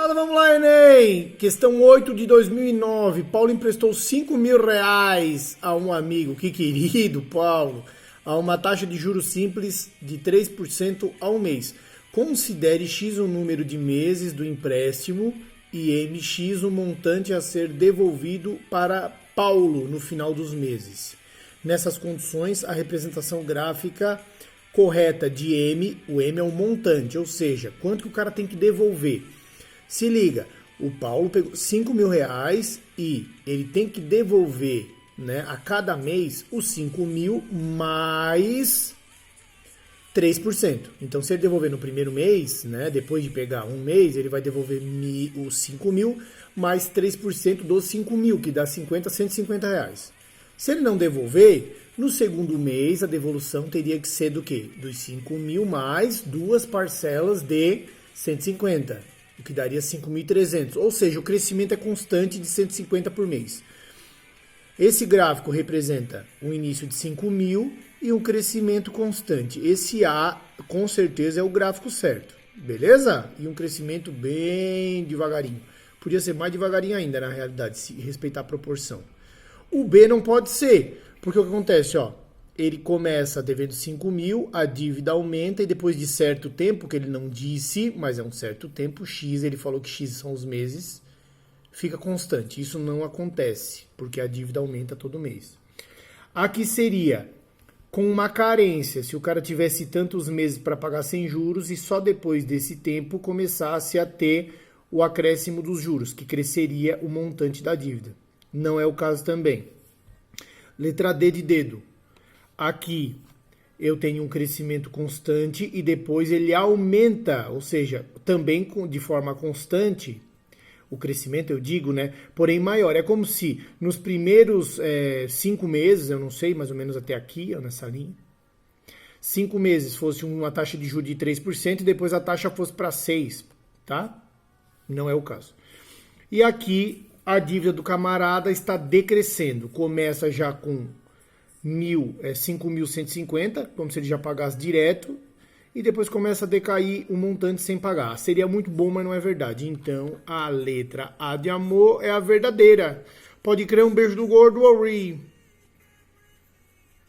Moçada, vamos lá, Enem! Questão 8 de 2009. Paulo emprestou 5 mil reais a um amigo, que querido Paulo, a uma taxa de juros simples de 3% ao mês. Considere X o número de meses do empréstimo e MX o montante a ser devolvido para Paulo no final dos meses. Nessas condições, a representação gráfica correta de M, o M é o montante, ou seja, quanto que o cara tem que devolver. Se liga, o Paulo pegou 5 mil reais e ele tem que devolver, né, a cada mês os 5 mil mais 3%. Então, se ele devolver no primeiro mês, né, depois de pegar um mês, ele vai devolver os 5 mil mais 3% dos 5 mil, que dá 150 reais. Se ele não devolver, no segundo mês a devolução teria que ser do quê? Dos 5 mil mais duas parcelas de 150. O que daria 5.300, ou seja, o crescimento é constante de 150 por mês. Esse gráfico representa um início de 5 mil e um crescimento constante. Esse A, com certeza, é o gráfico certo, beleza? E um crescimento bem devagarinho. Podia ser mais devagarinho ainda, na realidade, se respeitar a proporção. O B não pode ser, porque o que acontece, ó? Ele começa devendo 5 mil, a dívida aumenta e depois de certo tempo, que ele não disse, mas é um certo tempo, X, ele falou que X são os meses, fica constante. Isso não acontece, porque a dívida aumenta todo mês. Aqui seria com uma carência, se o cara tivesse tantos meses para pagar sem juros e só depois desse tempo começasse a ter o acréscimo dos juros, que cresceria o montante da dívida. Não é o caso também. Letra D de dedo. Aqui eu tenho um crescimento constante e depois ele aumenta, ou seja, também de forma constante, o crescimento eu digo, né? Porém maior. É como se nos primeiros 5 meses, eu não sei, mais ou menos até aqui, ó, nessa linha, 5 meses fosse uma taxa de juros de 3% e depois a taxa fosse para 6%, tá? Não é o caso. E aqui a dívida do camarada está decrescendo. Começa já com 5.150, como se ele já pagasse direto, e depois começa a decair o montante sem pagar. Seria muito bom, mas não é verdade. Então, a letra A de amor é a verdadeira. Pode crer, um beijo do gordo, Ori.